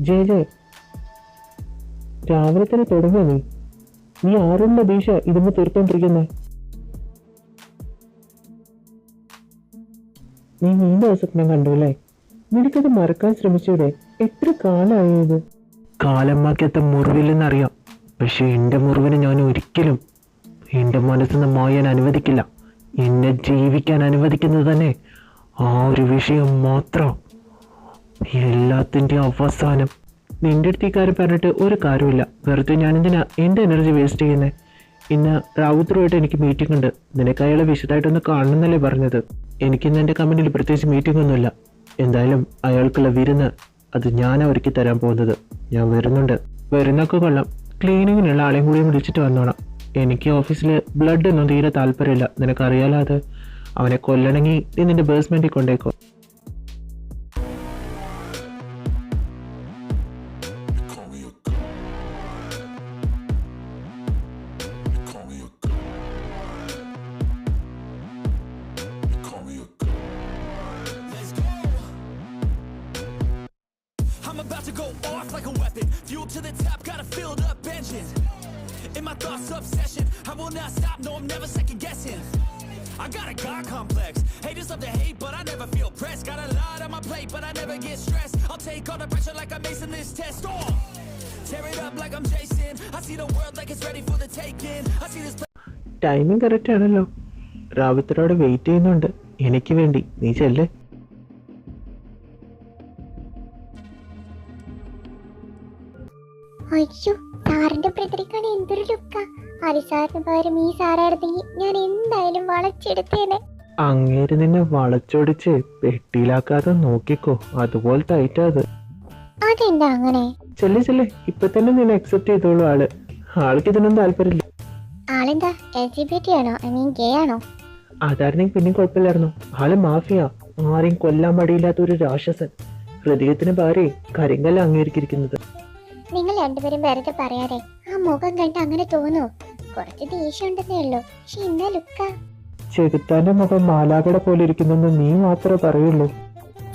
ജയ ജയ, രാവിലെ തന്നെ തുടങ്ങിയ നീ ആരുടെ ദീക്ഷ ഇതൊന്ന് തീർത്തോണ്ടിരിക്കുന്നേ? നീ വീണ്ടും സ്വപ്നം കണ്ടു അല്ലേ? നിനക്കത് മറക്കാൻ ശ്രമിച്ചൂടെ? എത്ര കാലമായത്? കാലമാക്കാത്ത മുറിവില്ലെന്നറിയാം, പക്ഷെ എന്റെ മുറിവിനെ ഞാൻ ഒരിക്കലും എന്റെ മനസ്സിന് മായാൻ അനുവദിക്കില്ല. എന്നെ ജീവിക്കാൻ അനുവദിക്കുന്നത് തന്നെ ആ ഒരു വിഷയം മാത്രം. എല്ലാത്തിൻ്റെ അവസാനം. നിന്റെ അടുത്ത് ഈ കാര്യം പറഞ്ഞിട്ട് ഒരു കാര്യമില്ല. വെറുതെ ഞാനെന്തിനാ എൻ്റെ എനർജി വേസ്റ്റ് ചെയ്യുന്നത്? ഇന്ന് റാവുത്തറുമായിട്ട് എനിക്ക് മീറ്റിംഗ് ഉണ്ട്. നിനക്ക് അയാളെ വിശദമായിട്ടൊന്ന് കാണണമെന്നല്ലേ പറഞ്ഞത്? എനിക്കിന്ന് എൻ്റെ കമ്പനിയിൽ പ്രത്യേകിച്ച് മീറ്റിംഗ് ഒന്നുമില്ല. എന്തായാലും അയാൾക്കുള്ള വിരുന്ന് അത് ഞാൻ അവർക്ക് തരാൻ പോകുന്നത്. ഞാൻ വരുന്നുണ്ട്. വരുന്നൊക്കെ കൊള്ളാം. ക്ലീനിങ്ങിനുള്ള ആളെയും കൂടി വിളിച്ചിട്ട് വന്നോണം. എനിക്ക് ഓഫീസിൽ ബ്ലഡ് ഒന്നും തീരെ താല്പര്യമില്ല. നിനക്കറിയാലോ അത്. അവനെ കൊല്ലണമെങ്കിൽ നീ നിന്റെ ബേസ്മെന്റിൽ കൊണ്ടേക്കോ. I'm about to go off like a weapon. Fuel to the top, got a filled up engine. In my thoughts, obsession. I will not stop, no, I'm never second guessing. I got a God complex. Haters love to hate, but I never feel pressed. Got a lot on my plate, but I never get stressed. I'll take all the pressure like I'm acing this test. Oh, tear it up like I'm Jason. I see the world like it's ready for the taking. I see this. Timing correct ആണല്ലോ. റാവുത്തറോട് wait ചെയ്യുന്നുണ്ട് എനിക്ക് വേണ്ടി. നീ ചെല്ലേ. അയ്യോ, സാറിന്റെ ബ്രദറിക്കാണ് എന്തൊരു ലുക്കാ. ഹരിസാറിന് പകരം ഈ സാറായിരുന്നെങ്കിൽ ഞാൻ എന്തായാലും വളച്ചെടുത്തേനെ. അങ്ങേര് നിന്നെ വളച്ചൊടിച്ച് പെട്ടിയിലാക്കാതെ നോക്കിക്കോ. അതുപോലെ ടൈറ്റാ അത്. അതെന്താ അങ്ങനെ? ചെല്ലേ ചെല്ലേ, ഇപ്പൊ തന്നെ നിന്നെ അക്സെപ്റ്റ് ചെയ്തോളൂ. ആൾക്ക് ഇതിനൊന്നും താല്പര്യമില്ല. ആളെന്താ LGBT ആണോ? ഐ മീൻ ഗേ ആണോ? അതായിരുന്നെങ്കിൽ പിന്നെയും കുഴപ്പമില്ലായിരുന്നു. ആള് മാഫിയ. ആരെയും കൊല്ലാൻ മടിയില്ലാത്ത ഒരു രാക്ഷസൻ. ഹൃദയത്തിന് ഭാര്യ കരിങ്കല്ല അംഗീകരിക്കുന്നത്. നിങ്ങൾ രണ്ടുപേരും വെറുതെ പറയാതെ. ആ മുഖം കണ്ട് അങ്ങനെ തോന്നൂ. കുറച്ച് ദേഷ്യം ഉണ്ടെന്നേ ഉള്ളൂ, പക്ഷെ ഇന്ന ലുക്കാ. ചെകുത്താന്റെ മുഖം മാലാകയുടെ പോലെ ഇരിക്കുന്നെന്ന് നീ മാത്രമേ പറയുള്ളൂ.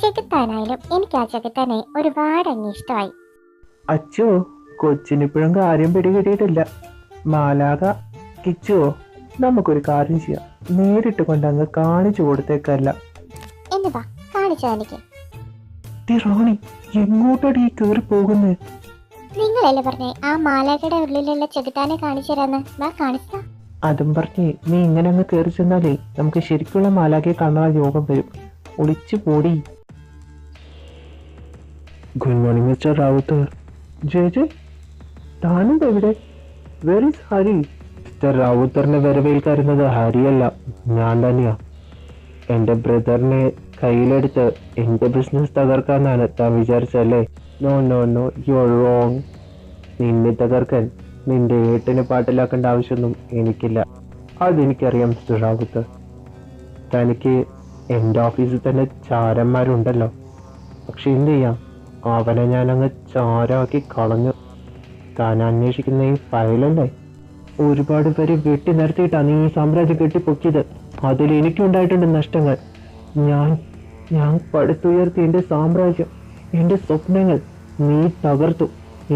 ചെകുത്താനായാലും എനിക്ക് ആ ചെകുത്താനെ ഒരുപാട് അങ്ങ് ഇഷ്ടമായി. അച്ചോ, കൊച്ചിനിപ്പോഴും കാര്യം പിടികിട്ടിയിട്ടില്ല. മാലാക കിച്ചുവോ, നമുക്കൊരു കാര്യം ചെയ്യാം. നേരിട്ട് കൊണ്ടങ്ങ് കാണിച്ചു കൊടുത്തേക്കല്ല. എന്നതാ കാണിച്ചാ എനിക്ക്? റോണി, എങ്ങോട്ടടി കേറി പോകുന്നേ? നിങ്ങളല്ലേ പറഞ്ഞേ ആ മാലാഖയുടെ ഉള്ളിലുള്ള ചെകുത്താനെ കാണിച്ചു തരാന്ന്? വാ കാണിച്ചാ. അതും പറഞ്ഞ് നീ ഇങ്ങനെ അങ്ങ് കയറി ചെന്നാലേ നമുക്ക് ശരിക്കുള്ള മാലാഖയെ കാണാൻ യോഗം വരും. ഒളിച്ചു പോടി. Good morning mister Rawther. ജയ ജയ്, താനെന്താ ഇവിടെ? വെരി ഹരി. മിസ്റ്റർ റാവുത്തറിനെ വരവേൽക്കാറുന്നത് ഹരിയല്ല, ഞാൻ തന്നെയാ. എൻ്റെ ബ്രദറിനെ കയ്യിലെടുത്ത് എൻ്റെ ബിസിനസ് തകർക്കാന്നാണ് താൻ വിചാരിച്ചല്ലേ? No no no, you are wrong. നിന്നെ തകർക്കാൻ നിന്റെ ഏട്ടിനെ പാട്ടിലാക്കേണ്ട ആവശ്യമൊന്നും എനിക്കില്ല. അതെനിക്കറിയാം മിസ്റ്റർ റാവുത്തർ. തനിക്ക് എൻ്റെ ഓഫീസിൽ തന്നെ ചാരന്മാരുണ്ടല്ലോ. പക്ഷെ എന്ത് ചെയ്യാം, അവനെ ഞാനങ്ങ് ചാരമാക്കി കളഞ്ഞു. താൻ അന്വേഷിക്കുന്ന ഈ ഫയലല്ലേ, ഒരുപാട് പേര് വെട്ടി നിരത്തിയിട്ടാണ് നീ ഈ സാമ്രാജ്യം കെട്ടിപ്പൊക്കിയത്. അതിൽ എനിക്കുണ്ടായിട്ടുണ്ട് നഷ്ടങ്ങൾ. ഞാൻ പടുത്തുയർത്തി എൻ്റെ സാമ്രാജ്യം, എൻ്റെ സ്വപ്നങ്ങൾ നീ തകർത്തു.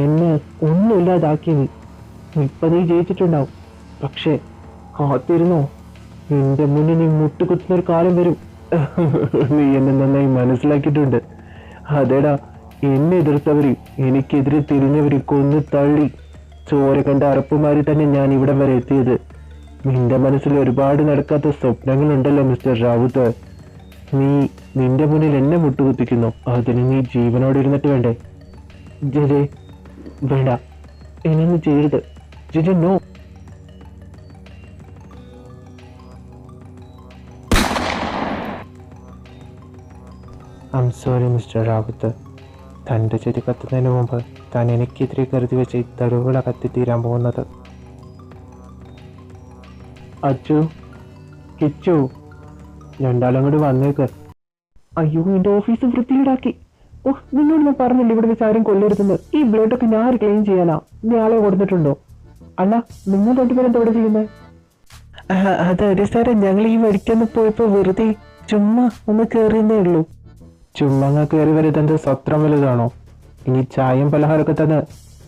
എന്നെ ഒന്നുമില്ലാതാക്കി നീ. ഇപ്പൊ നീ ജയിച്ചിട്ടുണ്ടാവും, പക്ഷെ കാത്തിരുന്നോ, എന്റെ മുന്നിൽ നീ മുട്ടുകുത്തുന്നൊരു കാലം വരും. നീ എന്നെ നന്നായി മനസ്സിലാക്കിയിട്ടുണ്ട്. അതേടാ, എന്നെ എതിർത്തവര് എനിക്കെതിരെ തിരിഞ്ഞവര് കൊന്നു തള്ളി ചോര കണ്ട അറപ്പുമാരി തന്നെ ഞാൻ ഇവിടെ വരെ എത്തിയത്. നിന്റെ മനസ്സിൽ ഒരുപാട് നടക്കാത്ത സ്വപ്നങ്ങളുണ്ടല്ലോ മിസ്റ്റർ റാവുത്തർ. നീ നിന്റെ മുന്നിൽ എന്നെ മുട്ടുകുത്തിക്കുന്നു. അതിന് നീ ജീവനോട് ഇരുന്നിട്ട് വേണ്ടേ? ജെ വേണ്ട, എന്നൊന്നും ചെയ്യരുത്. ജെ no. I M sorry mister Ravuthar. തൻ്റെ ചെടി കത്തുന്നതിന് മുമ്പ് താൻ എനിക്കെതിരെ കരുതി വെച്ച് തരുവുകളെ കത്തിത്തീരാൻ പോകുന്നത്. അച്ചു, കിച്ചു, രണ്ടാളും കൂടി വന്നേക്ക്. അയ്യോ, എൻ്റെ ഓഫീസ് വൃത്തിയിടാക്കി. ഓ, നിന്നോട് ഞാൻ പറഞ്ഞില്ല ഇവിടെ വെച്ച് ആരും കൊല്ലരുതെന്ന്. ഈ ബ്ലഡൊക്കെ ഞാൻ ക്ലെയിം ചെയ്യാനാ. നീ ആളെ കൊടുത്തിട്ടുണ്ടോ? അല്ല, നിങ്ങൾ രണ്ടുപേരും എന്താ ഇവിടെ ചെയ്യുന്നത്? അതെ സാറേ, ഞങ്ങൾ ഈ വഴിക്കൊന്ന് പോയപ്പോ വെറുതെ ചുമ്മാ ഒന്ന് കയറിയെന്നേ ഉള്ളൂ. ചുമ്മാ കയറി വരുന്നത് സത്രം വലുതാണോ? ഇനി ചായയും പലഹാരമൊക്കെ തന്ന്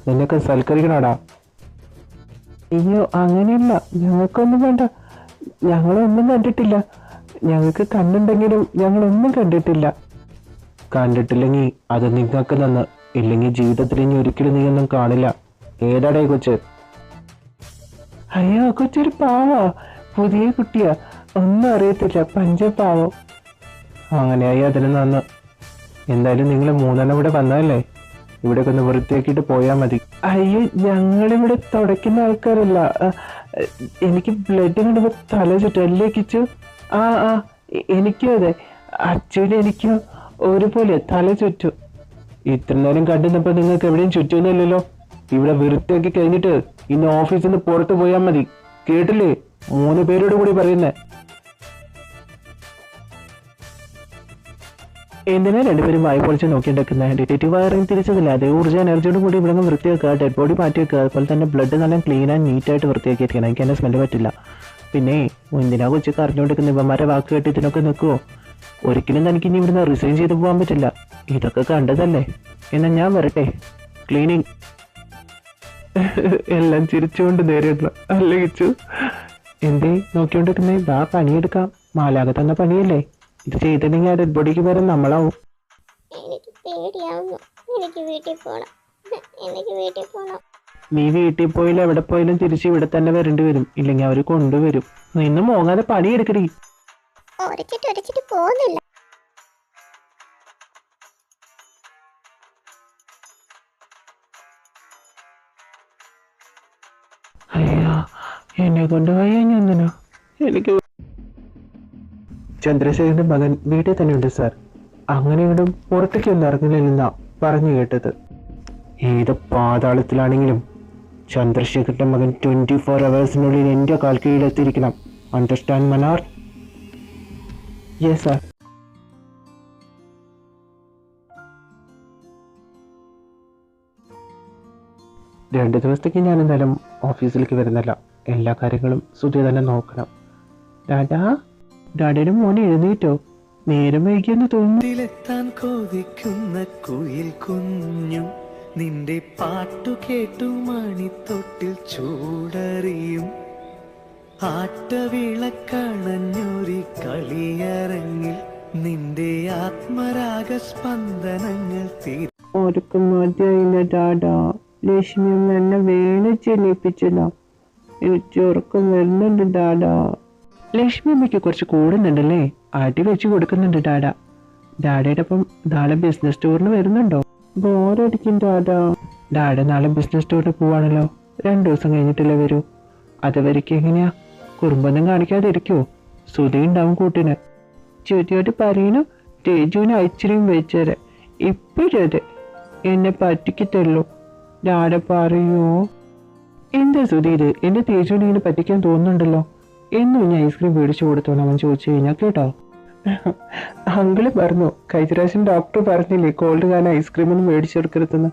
നിന്നൊക്കെ സൽക്കരിക്കണോടാ. അയ്യോ അങ്ങനെയല്ല, ഞങ്ങൾക്കൊന്നും വേണ്ട. ഞങ്ങളൊന്നും കണ്ടിട്ടില്ല. ഞങ്ങൾക്ക് കണ്ണുണ്ടെങ്കിലും ഞങ്ങളൊന്നും കണ്ടിട്ടില്ല. കണ്ടിട്ടില്ലെങ്കിൽ അത് നിങ്ങൾക്ക് നന്ന്. ഇല്ലെങ്കിൽ ജീവിതത്തിൽ ഇനി ഒരിക്കലും നീ ഒന്നും കാണില്ല. ഏതാടേ കൊച്ച്? അയ്യോ കൊച്ചൊരു പാവാ, പുതിയ കുട്ടിയാ, ഒന്നും അറിയത്തില്ല, പഞ്ചപാവം. അങ്ങനെയായി അതിന് നന്ന്. എന്തായാലും നിങ്ങൾ മൂന്നെണ്ണം ഇവിടെ വന്നതല്ലേ, ഇവിടെയൊക്കെ ഒന്ന് വൃത്തിയാക്കിയിട്ട് പോയാൽ മതി. അയ്യോ ഞങ്ങളിവിടെ തുടയ്ക്കുന്ന ആൾക്കാരല്ല. എനിക്ക് ബ്ലഡ് കണ്ടപ്പോൾ തല ചുറ്റും. അല്ലേ കിച്ചു? ആ ആ എനിക്കും അതെ. ആക്ച്വലി എനിക്കും ഒരുപോലെ തല ചുറ്റും. ഇത്ര നേരം കണ്ടിരുന്നപ്പോൾ നിങ്ങൾക്ക് എവിടെയും ചുറ്റുന്നില്ലല്ലോ. ഇവിടെ വൃത്തിയാക്കി കഴിഞ്ഞിട്ട് ഇന്ന് ഓഫീസിൽ നിന്ന് പുറത്ത് പോയാൽ മതി. കേട്ടില്ലേ? 3 പേരോട് കൂടി പറയുന്നേ. എന്തിനാ രണ്ടുപേരും വായി പൊളിച്ച് നോക്കിയിട്ടുണ്ടാക്കുന്നത്? ഡിറ്റക്റ്റീവ് ആരെയും തിരിച്ചതില്ല. അതേ ഊർജ്ജ എനർജിയോട് കൂടി ഇവിടെ വൃത്തിയാക്കുക, ഡെഡ് ബോഡി മാറ്റി വെക്കുക. അതുപോലെ തന്നെ ബ്ലഡ് നല്ല ക്ലീൻ ആൻഡ് നീറ്റായിട്ട് വൃത്തിയാക്കിയിരിക്കണം. എനിക്ക് എന്നെ സ്മെല്ല് പറ്റില്ല. പിന്നെ എന്തിനാ കൊച്ചൊക്കെ അറിഞ്ഞുകൊണ്ടിരിക്കുന്ന ഇവന്മാരെ വാക്ക് കേട്ട് ഇതിനൊക്കെ നിൽക്കുമോ? ഒരിക്കലും തനിക്ക് ഇനി ഇവിടുന്ന് റിസൈൻ ചെയ്ത് പോകാൻ പറ്റില്ല. ഇതൊക്കെ കണ്ടതല്ലേ. എന്നാ ഞാൻ വരട്ടെ. ക്ലീനിങ് എല്ലാം ചിരിച്ചുകൊണ്ട് നേരിടണം അല്ലേ കിച്ചു? എന്തേ നോക്കിക്കൊണ്ടിരിക്കുന്നേ? വാ പണിയെടുക്കാം. മാലാക തന്ന പണിയല്ലേ ഇത്. ചെയ്തില്ലെങ്കിൽ ആ ഡെഡ് ബോഡിക്ക് പകരം നമ്മളാവും. എനിക്ക് പേടിയാവുന്നു. എനിക്ക് വീട്ടിൽ പോണം. നീ വീട്ടിൽ പോയില്ല എവിടെ പോയാലും തിരിച്ച് ഇവിടെ തന്നെ വരേണ്ടി വരും. ഇല്ലെങ്കിൽ അവർ കൊണ്ടുവരും. നിന്ന് മോങ്ങാതെ പണിയെടുക്കടി. ഒരച്ചിട്ട് പോകുന്നില്ല. അയ്യോ എന്നെ കൊണ്ട് വയ്യ. എന്തിനാ എനിക്ക്? ചന്ദ്രശേഖരന്റെ മകൻ വീട്ടിൽ തന്നെ ഉണ്ട് സാർ. അങ്ങനെ ഇങ്ങോട്ടും പുറത്തേക്ക് ഒന്നും ഇറങ്ങില്ലെന്നാ പറഞ്ഞു കേട്ടത്. ഏത് പാതാളത്തിലാണെങ്കിലും ചന്ദ്രശേഖരന്റെ മകൻ 24 hours എന്റെ കാൽ കീഴിലെത്തിയിരിക്കണം. അണ്ടർസ്റ്റാൻഡ് മനാർ? Yes sir. രണ്ട് ദിവസത്തേക്ക് ഞാൻ എന്തായാലും ഓഫീസിലേക്ക് വരുന്നില്ല. എല്ലാ കാര്യങ്ങളും സുധി തന്നെ നോക്കണം. ഡാഡയുടെ മോനെ എഴുന്നേറ്റോ? നേരം വൈകിയെന്ന് ത്തിലെത്താൻ കൊതിക്കുന്ന കുയിൽ കുഞ്ഞും നിന്റെ പാട്ടു കേട്ടു മണിത്തൊട്ടിൽ ചൂടറിയും ആട്ടവിളക്കണഞ്ഞൊരു കളിയരങ്ങിൽ നിന്റെ ആത്മരാഗ സ്പന്ദനങ്ങൾ ഓർക്കും മതിയായില്ല ഡാഡാ. ലക്ഷ്മി അമ്മ എന്നെ വേണം ചെല്ലിപ്പിച്ചതാ. എനിക്ക് ഉറക്കം വരുന്നുണ്ട് ഡാഡാ. ലക്ഷ്മി അമ്മയ്ക്ക് കുറച്ച് കൂടുന്നുണ്ടല്ലേ? അടി വെച്ച് കൊടുക്കുന്നുണ്ട് ഡാഡാ. ഡാഡയുടെ ഒപ്പം നാളെ ബിസിനസ് ടൂറിന് വരുന്നുണ്ടോ? ബോറടിക്കും ഡാഡാ. ഡാഡ നാളെ ബിസിനസ് ടൂറിന് പോവാണല്ലോ. 2 ദിവസം കഴിഞ്ഞിട്ടല്ലേ വരൂ. അതുവരയ്ക്ക് എങ്ങനെയാ? കുറുമ്പൊന്നും കാണിക്കാതിരിക്കുവോ? സുധി ഉണ്ടാവും കൂട്ടിന്. ചുറ്റിയോട്ട് പറയണു തേജുവിന് അയച്ചിരിയും വെച്ചേരെ. ഇപ്പോഴും അതെ എന്നെ പറ്റിക്കത്തല്ലോ. ഡാഡ പറയോ? എന്താ സുധി ഇത്? എന്റെ തേജുവിനെ ഇങ്ങനെ പറ്റിക്കാൻ തോന്നുന്നുണ്ടല്ലോ. എന്നും ഞാൻ ഐസ്ക്രീം മേടിച്ചു കൊടുത്തോന്ന് അവൻ ചോദിച്ചു കഴിഞ്ഞാൽ കേട്ടോ. അങ്കിള് പറഞ്ഞു, കഴിഞ്ഞ പ്രാവശ്യം ഡോക്ടർ പറഞ്ഞില്ലേ കോൾഡ് കാരണം ഐസ്ക്രീം ഒന്നും മേടിച്ചെടുക്കരുതെന്ന്.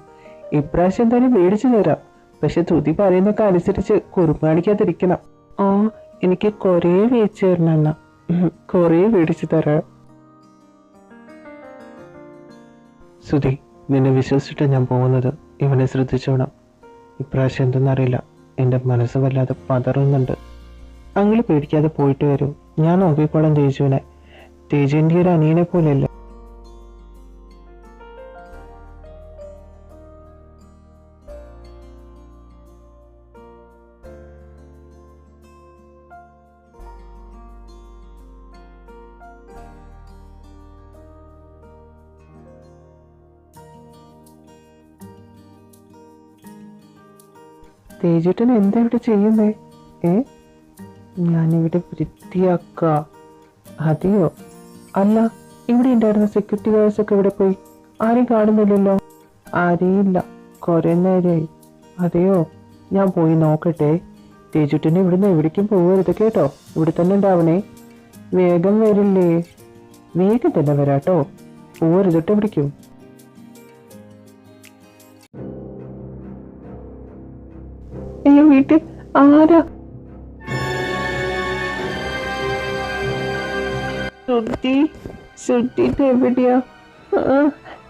ഇപ്രാവശ്യം എന്തായാലും മേടിച്ചു തരാം. പക്ഷെ തുതി പറയുന്നൊക്കെ അനുസരിച്ച് കുറുമ്പ് കാണിക്കാതിരിക്കണം. ആ എനിക്ക് കുറേ വേച്ചു തരണം എന്നാ. കുറേ മേടിച്ചു തരാം. സുധി നിന്നെ വിശ്വസിച്ചിട്ടാണ് ഞാൻ പോകുന്നത്. ഇവനെ ശ്രദ്ധിച്ചോണം. ഇപ്രാവശ്യം എന്തെന്നറിയില്ല, എൻ്റെ മനസ്സ് വല്ലാതെ പതറുന്നുണ്ട്. അങ്കിള് പേടിക്കാതെ പോയിട്ട് വരും. ഞാൻ നോക്കിക്കോളാം തേജുവിനെ. തേജുവിൻ്റെ ഒരു അനിയനെ പോലെയല്ല. തേജുട്ടൻ എന്താ ഇവിടെ ചെയ്യുന്നേ? ഞാനിവിടെ വൃത്തിയാക്ക. അതെയോ? അല്ല, ഇവിടെ ഉണ്ടായിരുന്ന സെക്യൂരിറ്റി ഗാർഡ്സ് ഒക്കെ ഇവിടെ പോയി? ആരെയും കാണുന്നില്ലല്ലോ. ആരെയില്ല, കുറെ നേരമായി. അതെയോ? ഞാൻ പോയി നോക്കട്ടെ. തേജുട്ടനെ ഇവിടുന്ന് എവിടേക്കും പോകരുത് കേട്ടോ. ഇവിടെ തന്നെ ഉണ്ടാവണേ. വേഗം വരില്ലേ? വേഗം തന്നെ വരാട്ടോ. പോകരുതിട്ട് എവിടേക്കും. അയ്യോ വീട്ടിൽ ആരാ? സുധി എവിടെയാ?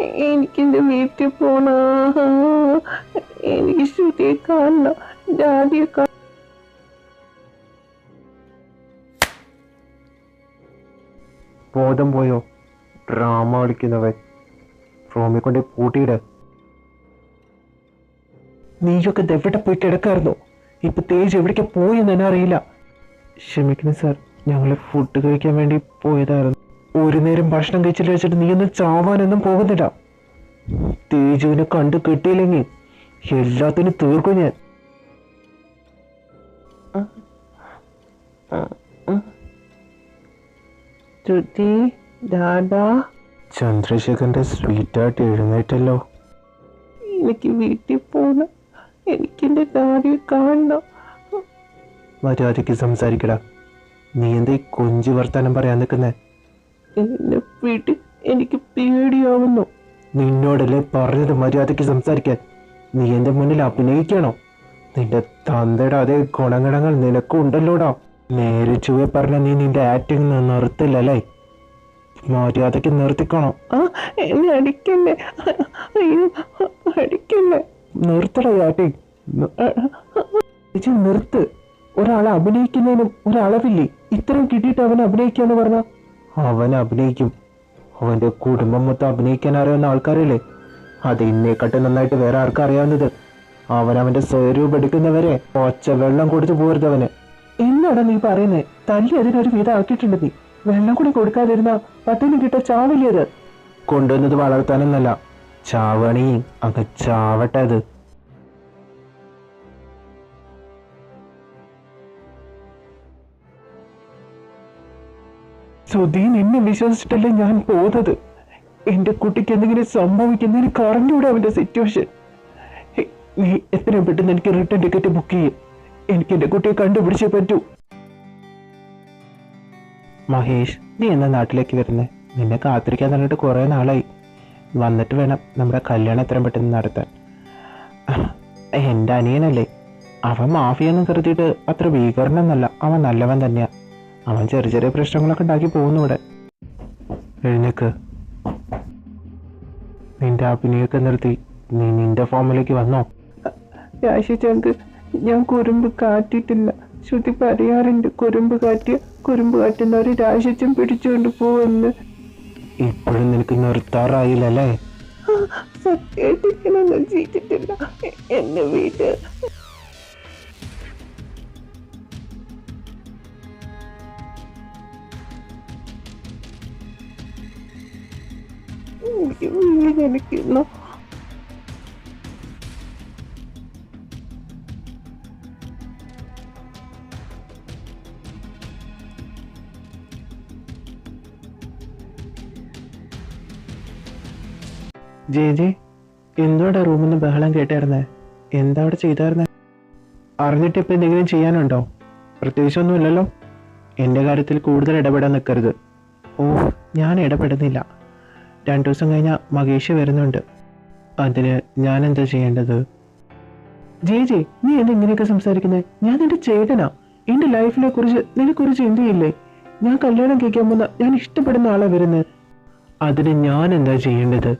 എനിക്കെന്റെ വീട്ടിൽ പോണ, എനിക്ക് ശ്രുതിയെ കാണണം, ഡാഡിയെ കാണണം. ബോധം പോയോ? ഡ്രാമ കളിക്കുന്നവൻ. റൂമിൽ കൊണ്ട് പൂട്ടിയിട്. നീയൊക്കെ എവിടെ പോയി കിടക്കായിരുന്നു? ഇപ്പൊ തേജ് എവിടേക്ക് പോയെന്ന് തന്നെ അറിയില്ല. ക്ഷമിക്കണം സാർ, ഞങ്ങൾ ഫുഡ് കഴിക്കാൻ വേണ്ടി പോയതായിരുന്നു. ഒരു നേരം ഭക്ഷണം കഴിച്ചിട്ട് വെച്ചിട്ട് നീ ഒന്നും ചാവാനൊന്നും പോകുന്നില്ല. തേജുവിനെ കണ്ടു കിട്ടിയില്ലെങ്കിൽ എല്ലാത്തിനും തീർക്കും ഞാൻ. ചന്ദ്രശേഖരന്റെ സ്വീറ്റായിട്ട് എഴുന്നേറ്റല്ലോ. എനിക്ക് വീട്ടിൽ പോകണം, എനിക്കെന്റെ ഡാഡിയെ കാണണം. മര്യാദയ്ക്ക് സംസാരിക്കടാ. നീ എന്താ ഈ കൊഞ്ചു വർത്താനം പറയാൻ നിൽക്കുന്നേ? എന്നെ വീട്ടിൽ എനിക്ക് പേടിയാവുന്നു. നിന്നോടല്ലേ പറഞ്ഞത് മര്യാദയ്ക്ക് സംസാരിക്കാൻ? നീ എന്റെ മുന്നിൽ അഭിനയിക്കണോ? നിന്റെ തന്തയുടെ അതേ ഗുണഗണങ്ങൾ നിനക്കുണ്ടല്ലോടാ. നേരെ ചുവ പറഞ്ഞ നീ നിന്റെ ആക്ടിങ് നിർത്തില്ലല്ലേ? മര്യാദയ്ക്ക് നിർത്തിക്കണോ? എന്നെ അടിക്കല്ലേ, അയ്യോ അടിക്കല്ലേ. നിർത്തട ആക്ടിങ്, നിർത്ത്. ഒരാളെ അഭിനയിക്കുന്നതിനും ഒരളവില്ലേ? ഇത്രയും കിട്ടിയിട്ട് അവൻ അഭിനയിക്കാന്ന് പറഞ്ഞ അവൻ അഭിനയിക്കും. അവന്റെ കുടുംബം മൊത്തം അഭിനയിക്കാൻ അറിയാവുന്ന ആൾക്കാരല്ലേ? അത് എന്നെക്കാട്ട് നന്നായിട്ട് വേറെ ആർക്കും അറിയാവുന്നത്. അവനവന്റെ സ്വരൂപം എടുക്കുന്നവരെ ഒച്ച വെള്ളം കൊടുത്തു പോരുത് അവന്. എന്നാടാ നീ പറയുന്നേ? തല്ലി അതിനൊരു വീതം ആക്കിയിട്ടുണ്ട്. നീ വെള്ളം കൂടി കൊടുക്കാതിരുന്ന പട്ടിണി കിട്ട ചാവില്ലത്. കൊണ്ടുവന്നത് വളർത്താനൊന്നല്ല, ചാവണി അങ്ങ് ചാവട്ടെ. അത് സുധി, നിന്നെ വിശ്വസിച്ചിട്ടല്ലേ ഞാൻ പോകുന്നത്. എന്റെ കുട്ടിക്ക് എന്തെങ്കിലും സംഭവിക്കുന്ന എനിക്ക് അറിഞ്ഞൂടെ അവന്റെ സിറ്റുവേഷൻ. നീ എത്രയും പെട്ടെന്ന് എനിക്ക് റിട്ടേൺ ടിക്കറ്റ് ബുക്ക് ചെയ്യും. എനിക്ക് എന്റെ കുട്ടിയെ കണ്ടുപിടിച്ചേ പറ്റൂ. മഹേഷ്, നീ എന്നാ നാട്ടിലേക്ക് വരുന്നേ? നിന്നെ കാത്തിരിക്കാൻ തന്നിട്ട് കുറെ നാളായി. വന്നിട്ട് വേണം നമ്മുടെ കല്യാണം എത്രയും പെട്ടെന്ന് നടത്താൻ. എന്റെ അനിയനല്ലേ, അവൻ മാഫിയെന്ന് കരുതിയിട്ട് അത്ര ഭീകരനൊന്നല്ല. അവൻ നല്ലവൻ തന്നെയാ. അവൻ ചെറിയ ചെറിയ പ്രശ്നങ്ങളൊക്കെ ഉണ്ടാക്കി പോകുന്നു ഇവിടെ. എഴുന്നേക്ക്. നിന്റെ അഭിനയൊക്കെ നിർത്തി നീ നിന്റെ ഫോമിലേക്ക് വന്നോ? രാശിച്ചങ്ക്, ഞാൻ കുറുമ്പ് കാട്ടിട്ടില്ല. ശ്രുതി പറയാറുണ്ട്, കുറുമ്പ് കാട്ടുന്നവര് രാശിച്ചും പിടിച്ചുകൊണ്ട് പോവെന്ന്. ഇപ്പോഴും നിനക്ക് നിർത്താറായില്ലല്ലേ? സത്യത്തിനൊന്നും ചെയ്തിട്ടില്ല. എന്നെ വീട് എനിക്കുന്നു. ജെ എന്തോടെ റൂമിൽ നിന്ന് ബഹളം കേട്ടായിരുന്നേ? എന്താ അവിടെ ചെയ്തായിരുന്നേ? അറിഞ്ഞിട്ട് ഇപ്പം എന്തെങ്കിലും ചെയ്യാനുണ്ടോ? പ്രത്യേകിച്ചൊന്നുമില്ലല്ലോ. എൻ്റെ കാര്യത്തിൽ കൂടുതൽ ഇടപെടാൻ നിൽക്കരുത്. ഓ, ഞാൻ ഇടപെടുന്നില്ല. 2 ദിവസം കഴിഞ്ഞാൽ മകേഷ് വരുന്നുണ്ട്. അതിന് ഞാൻ എന്താ ചെയ്യേണ്ടത്? ജെ നീ എന്താ ഇങ്ങനെയൊക്കെ സംസാരിക്കുന്നത്? ഞാൻ നിന്റെ ചേട്ടനാ. എൻ്റെ ലൈഫിനെ കുറിച്ച് നിനക്കൊരു ചിന്തയില്ലേ? ഞാൻ കല്യാണം കഴിക്കാൻ പോകുന്ന, ഞാൻ ഇഷ്ടപ്പെടുന്ന ആളെ വരുന്നത്. അതിന് ഞാൻ എന്താ ചെയ്യേണ്ടത്?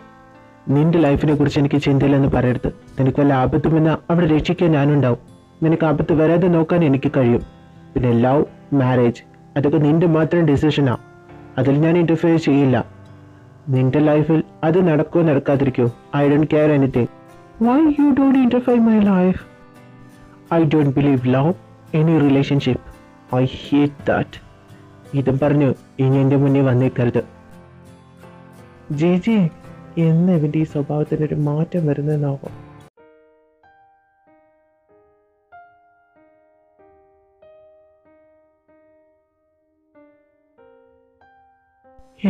നിന്റെ ലൈഫിനെ കുറിച്ച് എനിക്ക് ചിന്തയില്ലെന്ന് പറയരുത്. നിനക്ക് വല്ല ആപത്തും വന്നാൽ അവിടെ രക്ഷിക്കാൻ ഞാനുണ്ടാവും. നിനക്ക് ആപത്ത് വരാതെ നോക്കാൻ എനിക്ക് കഴിയും. പിന്നെ ലവ്, മാരേജ് അതൊക്കെ നിന്റെ മാത്രം ഡിസിഷനാ. അതിൽ ഞാൻ ഇന്റർഫിയർ ചെയ്യില്ല. നിന്റെ ലൈഫിൽ അത് നടക്കോ നടക്കാതിരിക്കോ, I don't care anything. Why you don't interfere my life? I don't believe love, any relationship. I hate that. ഇതും പറഞ്ഞു ഇനി എൻ്റെ മുന്നിൽ വന്നേക്കരുത്. ജെ എന്ന് ഇവൻ്റെ ഈ സ്വഭാവത്തിനൊരു മാറ്റം വരുന്നതെന്നാവും.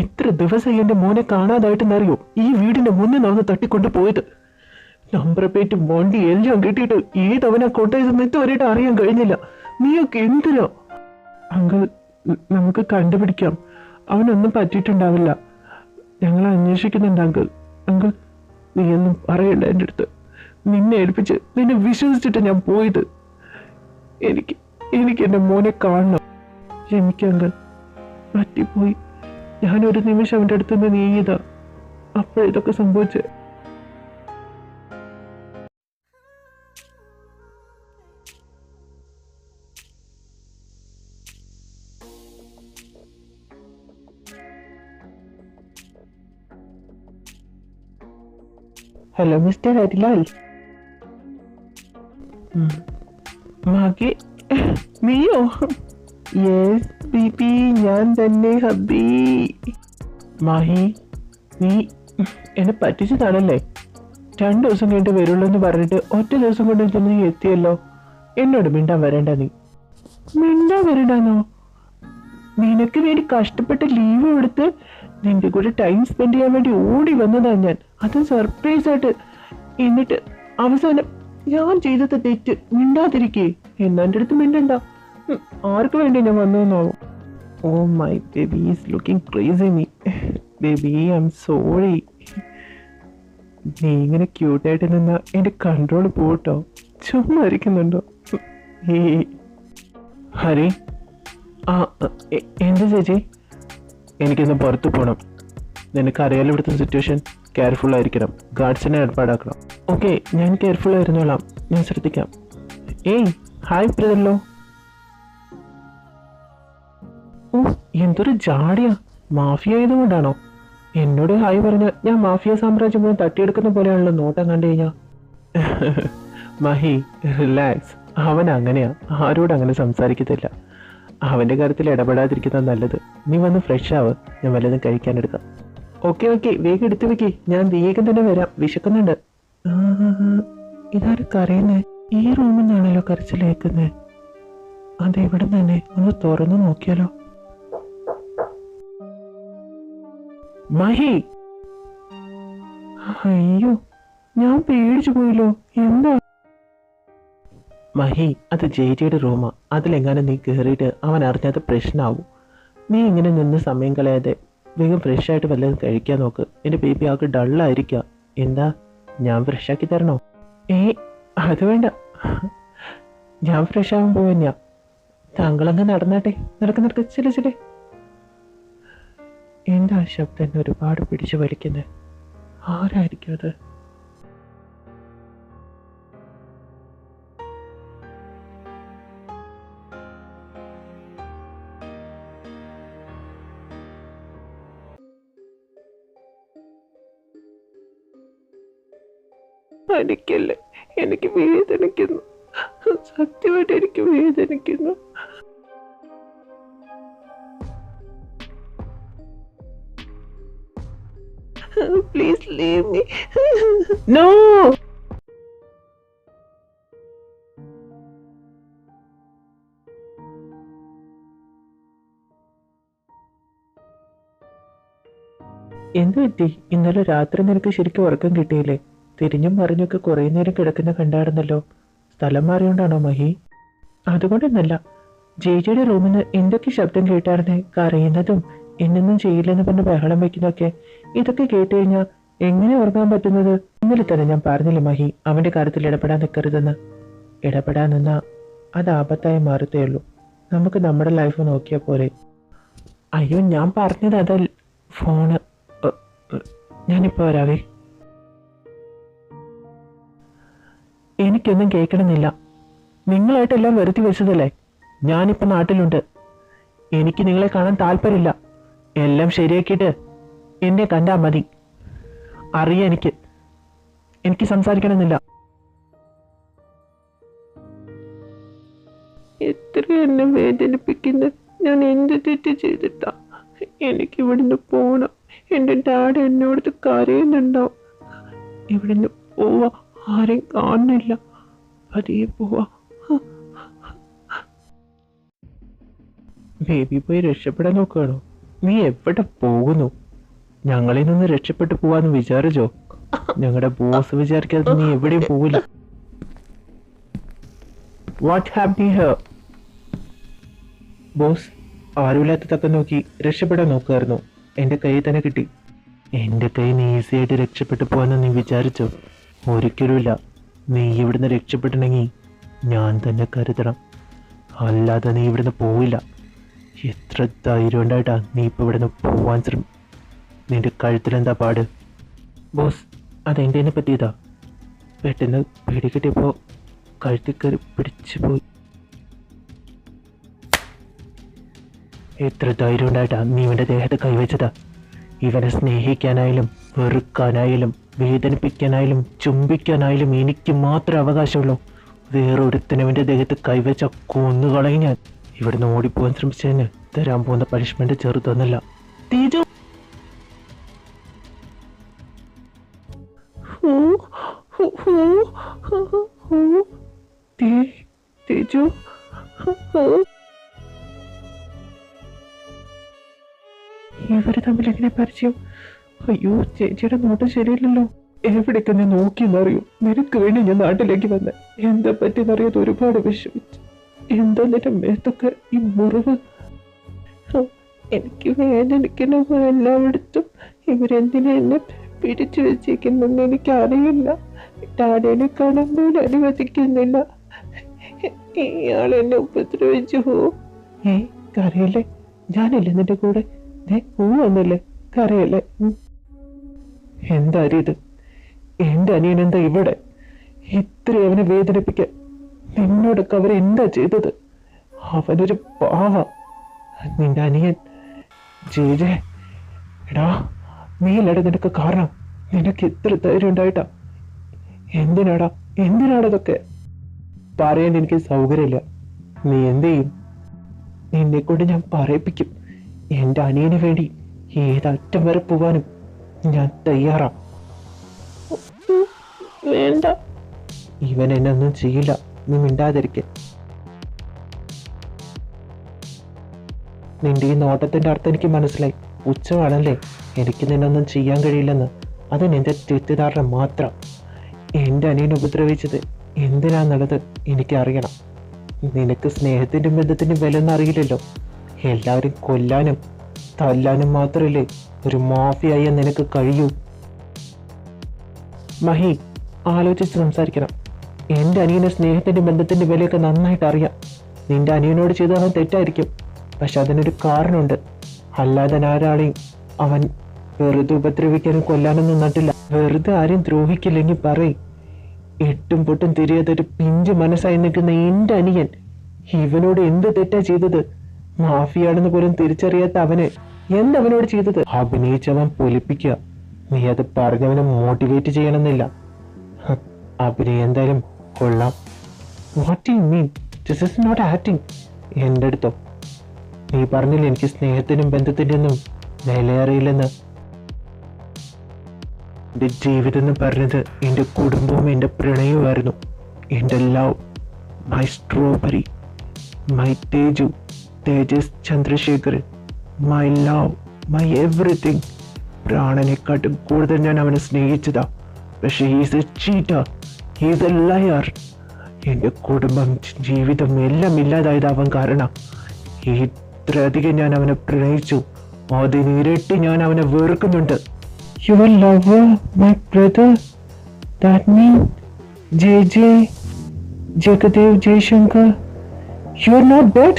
എത്ര ദിവസം എൻ്റെ മോനെ കാണാതായിട്ടെന്നറിയോ? ഈ വീടിന്റെ മുന്നിൽ നടന്ന് തട്ടിക്കൊണ്ട് പോയത്. നമ്പർ പ്ലേറ്റ്, വണ്ടി എല്ലാം കിട്ടിയിട്ട് ഏതവനെ കൊണ്ടുപോയത് ഇതുവരെയായിട്ട് അറിയാൻ കഴിഞ്ഞില്ല. നീയൊക്കെ എന്തിനാ? അങ്കിൾ, നമുക്ക് കണ്ടുപിടിക്കാം. അവനൊന്നും പറ്റിയിട്ടുണ്ടാവില്ല. ഞങ്ങൾ അന്വേഷിക്കുന്നുണ്ട് അങ്കിൾ. അങ്കിൾ, നീ ഒന്നും പറയണ്ട എൻ്റെ അടുത്ത്. നിന്നെ ഏൽപ്പിച്ച്, നിന്നെ വിശ്വസിച്ചിട്ട് ഞാൻ പോയത്. എനിക്ക് എൻ്റെ മോനെ കാണണം. ക്ഷമിക്കുക അങ്കിൾ, പറ്റിപ്പോയി. ഞാനൊരു നിമിഷം അവൻ്റെ അടുത്ത് നിന്ന് നീങ്ങിയതാ. അപ്പോഴിതൊക്കെ സംഭവിച്ചത്. Hello mister Harilal. മാഗി, നീയോ? യെസ് ബേബി, ഞാൻ തന്നെ ഹബി. മാഹി, നീ എന്നെ പറ്റിച്ചതാണല്ലേ? 2 ദിവസം കഴിഞ്ഞിട്ട് വരുള്ളൂ എന്ന് പറഞ്ഞിട്ട് ഒറ്റ ദിവസം കൊണ്ട് നീ എത്തിയല്ലോ. എന്നോട് മിണ്ടാൻ വരണ്ട. നീ മിണ്ടാൻ വരണ്ടെന്നോ? നിനക്ക് വേണ്ടി കഷ്ടപ്പെട്ട് ലീവ് എടുത്ത് നിന്റെ കൂടെ ടൈം സ്പെൻഡ് ചെയ്യാൻ വേണ്ടി ഓടി വന്നതാണ് ഞാൻ. അത് സർപ്രൈസ് ആയിട്ട്. എന്നിട്ട് അവസാനം ഞാൻ ചെയ്തത് തെറ്റ്. മിണ്ടാതിരിക്കേ. എൻ്റെ അടുത്ത് മിണ്ടണ്ട. ആർക്ക് വേണ്ടി ഞാൻ വന്നതെന്നോ? Oh my baby is looking crazy me. Baby I M sorry. നീ ഇങ്ങനെ ക്യൂട്ടായിട്ട് നിന്നാ എൻ്റെ കൺട്രോൾ പോട്ടോ. ചുമ്മാ ഇരിക്കുന്നുണ്ടോ? ഹരി, എന്താ ചേച്ചി? എനിക്കൊന്ന് പുറത്ത് പോകണം. നിനക്കറിയാലോ ഇവിടുത്തെ സിറ്റുവേഷൻ. കെയർഫുൾ ആയിരിക്കണം. ഗാർഡ്സിനെ ഏർപ്പാടാക്കണം. ഓക്കെ, ഞാൻ കെയർഫുൾ ആയിരുന്നോളാം. ഞാൻ ശ്രദ്ധിക്കാം. ഏയ് ഹായ് ബ്രദർലോ. ഓ എന്തൊരു ജാടിയാ. മാഫിയ ആയതുകൊണ്ടാണോ? എന്നോട് ഹായ് പറഞ്ഞാൽ ഞാൻ മാഫിയ സാമ്രാജ്യം മുഴുവൻ തട്ടിയെടുക്കുന്ന പോലെയാണല്ലോ നോട്ടം കണ്ടു കഴിഞ്ഞാ. മഹി റിലാക്സ്. അവൻ അങ്ങനെയാ. ആരോട് അങ്ങനെ സംസാരിക്കത്തില്ല. അവൻ്റെ കാര്യത്തിൽ ഇടപെടാതിരിക്കുന്നത് നല്ലത്. നീ വന്ന് ഫ്രഷ് ആവ്. ഞാൻ വല്ലതും കഴിക്കാനെടുക്കാം. ഓക്കെ, വേഗം എടുത്തു വെക്കേ. ഞാൻ വേഗം തന്നെ വരാം. വിശക്കുന്നുണ്ട്. ഇതാര് കരയുന്നേ? ഈ റൂമിൽ നിന്നാണല്ലോ കരച്ചിലേക്കുന്നേ. അതെവിടെ തന്നെ? ഒന്ന് തുറന്നു നോക്കിയാലോ. മഹി, അയ്യോ ഞാൻ പേടിച്ചു പോയല്ലോ. എന്താ? മഹി, അത് ജെയ്ജിയുടെ റൂമാ. അതിലെങ്ങാനും നീ കയറിയിട്ട് അവൻ അറിഞ്ഞാൽ പ്രശ്നമാവും. നീ ഇങ്ങനെ നിന്ന് സമയം കളയാതെ വേഗം ഫ്രഷായിട്ട് വല്ലതും കഴിക്കാൻ നോക്ക്. എൻ്റെ ബേബി ആൾക്ക് ഡള്ളായിരിക്കുക. എന്താ, ഞാൻ ഫ്രഷാക്കി തരണോ? അത് വേണ്ട, ഞാൻ ഫ്രഷാകാൻ പോവന്നെയാ. താങ്കളങ്ങ് നടന്നാട്ടെ. നടക്ക് ചില എന്താ ശബ്ദം എന്നെ ഒരുപാട് പിടിച്ചു വലിക്കുന്നത്? ആരായിരിക്കും അത്? എനിക്കല്ലേ, എനിക്ക് വേദനിക്കുന്നു. സത്യമായിട്ട് എനിക്ക് വേദനിക്കുന്നു. Please leave me. നോ. എന്ത് പറ്റി? ഇന്നലെ രാത്രി നിനക്ക് ശരിക്കും ഉറക്കം കിട്ടിയില്ലേ? തിരിഞ്ഞും മറിഞ്ഞൊക്കെ കുറേ നേരം കിടക്കുന്ന കണ്ടായിരുന്നല്ലോ. സ്ഥലം മാറിയോണ്ടാണോ മഹി? അതുകൊണ്ടൊന്നല്ല. ജെയ്ജിയുടെ റൂമിൽ നിന്ന് എന്തൊക്കെ ശബ്ദം കേട്ടായിരുന്നേ? കരയുന്നതും എന്നൊന്നും ചെയ്യില്ലെന്ന് പറഞ്ഞ് ബഹളം വയ്ക്കുന്നതൊക്കെ. ഇതൊക്കെ കേട്ട് കഴിഞ്ഞാൽ എങ്ങനെ ഉറങ്ങാൻ പറ്റുന്നത്? ഇന്നലെ തന്നെ ഞാൻ പറഞ്ഞില്ലേ മഹി, അവന്റെ കാര്യത്തിൽ ഇടപെടാൻ നിൽക്കരുതെന്ന്. ഇടപെടാൻ നിന്നാ അത് ആപത്തായി മാറത്തേ ഉള്ളൂ. നമുക്ക് നമ്മുടെ ലൈഫ് നോക്കിയാൽ പോരെ. അയ്യോ ഞാൻ പറഞ്ഞത് അതല്ല. ഫോണ്. ഞാനിപ്പോ വരാവേ. എനിക്കൊന്നും കേൾക്കണമെന്നില്ല. നിങ്ങളായിട്ടെല്ലാം വരുത്തി വെച്ചതല്ലേ. ഞാനിപ്പോ നാട്ടിലുണ്ട്. എനിക്ക് നിങ്ങളെ കാണാൻ താല്പര്യമില്ല. എല്ലാം ശരിയാക്കിയിട്ട് എന്നെ കണ്ടാ മതി. അറിയാം എനിക്ക് സംസാരിക്കണമെന്നില്ല. എത്ര എന്നെ വേദനിപ്പിക്കുന്ന ഞാൻ എന്ത് തെറ്റ് ചെയ്തിട്ടാ? എനിക്ക് ഇവിടുന്ന് പോണം. എൻ്റെ ഡാഡി എന്നോടത്ത് കരയുന്നുണ്ടാവും. ഇവിടുന്ന് പോവാ. ആരെയും കാണുന്നില്ല. പതിയെ പോവാ. ബേബി പോയി രക്ഷപ്പെടാൻ നോക്കുകയാണോ? നീ എവിടെ പോകുന്നു? ഞങ്ങളിൽ നിന്ന് രക്ഷപ്പെട്ടു പോവാന്ന് വിചാരിച്ചോ? ഞങ്ങളുടെ ബോസ് വിചാരിക്കാതെ നീ എവിടെയും പോവില്ല. What happy here? ബോസ് ആരുമില്ലാത്ത തക്കം നോക്കി രക്ഷപ്പെടാൻ നോക്കുമായിരുന്നു. എൻ്റെ കൈ തന്നെ കിട്ടി. എൻ്റെ കൈ നീ ഈസി ആയിട്ട് രക്ഷപ്പെട്ടു പോവാന്ന് നീ വിചാരിച്ചോ? ഒരിക്കലുമില്ല. നീ ഇവിടുന്ന് രക്ഷപ്പെടണമെങ്കിൽ ഞാൻ തന്നെ കരുതണം. അല്ലാതെ നീ ഇവിടുന്ന് പോവില്ല. എത്ര ധൈര്യം ഉണ്ടായിട്ടാ നീ ഇപ്പൊ ഇവിടുന്ന് പോവാൻ നിന്റെ കഴുത്തിലെന്താ പാട്? ബോസ് അതെന്തിനെ പറ്റിയതാ? പെട്ടെന്ന് പേടി കിട്ടിയപ്പോൾ കഴുത്തിൽ കയറി പിടിച്ചു പോയി. എത്ര ധൈര്യം ഉണ്ടായിട്ടാ നീ ഇവൻ്റെ ദേഹത്ത് കൈവച്ചതാ? ഇവനെ സ്നേഹിക്കാനായാലും വെറുക്കാനായാലും വേദനിപ്പിക്കാനായാലും ചുംബിക്കാനായാലും എനിക്ക് മാത്രമേ അവകാശമുള്ളൂ. വേറൊരുത്തനവൻ്റെ ദേഹത്ത് കൈവച്ച കൊന്നുകളയും ഞാൻ. ഇവിടുന്ന് ഓടിപ്പോകാൻ ശ്രമിച്ചതിന് തരാൻ പോകുന്ന പണിഷ്മെന്റ് ചെറുതൊന്നല്ല. തേജു തേജു ഇവര് തമ്മിൽ എങ്ങനെ പരിചയം? അയ്യോ, ചേച്ചിയുടെ നോട്ടം ശരിയല്ലല്ലോ. എവിടേക്ക് ഞാൻ നോക്കിയെന്നറിയോ? നിനക്ക് വേണ്ടി ഞാൻ നാട്ടിലേക്ക് വന്ന എന്താ പറ്റിയെന്നറിയാതെ ഒരുപാട് വിഷമിച്ചു. എന്താ നിന്റെ മേത്തൊക്കെ ഈ മുറിവ്? എനിക്ക് വേദനിക്കണ എല്ലായിടത്തും ഇവരെന്തിനാ എന്നെ പിടിച്ചു വെച്ചേക്കുന്നെന്ന് എനിക്കറിയില്ല. ഡാഡിനെ കാണാൻ പോലും അനുവദിക്കുന്നില്ല. ഇയാൾ എന്നെ ഉപദ്രവിച്ചു. കരയല്ലേ? ഞാനല്ലേ നിന്റെ കൂടെ? വന്നല്ലേ? കരയല്ലേ? എന്താ ഇത്? എന്റെ അനിയൻ എന്താ ഇവിടെ? ഇത്ര അവനെ വേദനിപ്പിക്കാൻ നിന്നോടൊക്കെ അവരെന്താ ചെയ്തത്? അവനൊരു പാവ. നിന്റെ അനിയൻ ജെ എടാ, നീയല്ലടാ നിനക്ക് കാരണം. നിനക്ക് എത്ര ധൈര്യം ഉണ്ടായിട്ടാ? എന്തിനാടതൊക്കെ പറയാൻ എനിക്ക് സൗകര്യമില്ല. നീ എന്ത് ചെയ്യും? നിന്നെ കൊണ്ട് ഞാൻ പറയിപ്പിക്കും. എന്റെ അനിയന് വേണ്ടി ഏതറ്റം വരെ പോവാനും ഞാൻ തയ്യാറാ. വേണ്ട, ഇവൻ എന്നെ ഒന്നും ചെയ്യില്ല. നീ മിണ്ടാതിരിക്കെ. നിന്റെ ഈ നോട്ടത്തിന്റെ അർത്ഥം എനിക്ക് മനസ്സിലായി. ഉച്ചമാണല്ലേ, എനിക്ക് നിന്നൊന്നും ചെയ്യാൻ കഴിയില്ലെന്ന്. അത് നിന്റെ തെറ്റിദ്ധാരണ മാത്രം. എന്റെ അനിയനെ ഉപദ്രവിച്ചത് എന്തിനാന്നുള്ളത് എനിക്കറിയണം. നിനക്ക് സ്നേഹത്തിൻ്റെ ബന്ധത്തിൻ്റെ വില ഒന്നും അറിയില്ലല്ലോ. എല്ലാവരും കൊല്ലാനും തല്ലാനും മാത്രമല്ലേ ഒരു മാഫിയായി നിനക്ക് കഴിയൂ. മഹി, ആലോചിച്ച് സംസാരിക്കണം. എൻ്റെ അനിയനെ സ്നേഹത്തിൻ്റെ ബന്ധത്തിൻ്റെ വിലയൊക്കെ നന്നായിട്ട് അറിയാം. നിന്റെ അനിയനോട് ചെയ്തവൻ തെറ്റായിരിക്കും, പക്ഷെ അതിനൊരു കാരണമുണ്ട്. അല്ലാതെ ആരാളെയും അവൻ വെറുതെ ഉപദ്രവിക്കാനും കൊല്ലാനും നിന്നിട്ടില്ല. വെറുതെ ആരെയും ദ്രോഹിക്കില്ലെങ്കിൽ പറയും. എട്ടും പൊട്ടും തിരിയാതെ ഒരു പിഞ്ച് മനസ്സായി നിൽക്കുന്ന എൻ്റെ അനിയൻ ഇവനോട് എന്ത് തെറ്റാ ചെയ്തത്? മാഫിയാണെന്ന് പോലും തിരിച്ചറിയാത്ത അവന് എന്തവനോട് ചെയ്തത്? അഭിനയിച്ചവൻ പൊലിപ്പിക്കുക. നീ അത് പറഞ്ഞവനെ മോട്ടിവേറ്റ് ചെയ്യണമെന്നില്ല. അഭിനയം എന്തായാലും കൊള്ളാം. What you mean? This is not acting. എൻ്റെ അടുത്തോ നീ പറഞ്ഞില്ല എനിക്ക് സ്നേഹത്തിനും ബന്ധത്തിൻ്റെ ഒന്നും വിലയറിയില്ലെന്ന്. എൻ്റെ ജീവിതം എന്ന് പറഞ്ഞത് എൻ്റെ കുടുംബവും എൻ്റെ പ്രണയവുമായിരുന്നു. എൻ്റെ love, my strawberry, my Teju, Tejas Chandrasekharan, my love, my everything. പ്രാണനെക്കാട്ടും കൂടുതൽ ഞാൻ അവനെ സ്നേഹിച്ചതാ. പക്ഷെ he's a cheater, he's a liar. എൻ്റെ കുടുംബം, ജീവിതം എല്ലാം ഇല്ലാതായത് അവൻ കാരണം. ഇത്രയധികം ഞാൻ അവനെ പ്രണയിച്ചു, അതിനിരട്ടി ഞാൻ അവനെ വെറുക്കുന്നുണ്ട്. Your lover, my brother, that means JJ, Jagadev Jaishankar, you're not dead?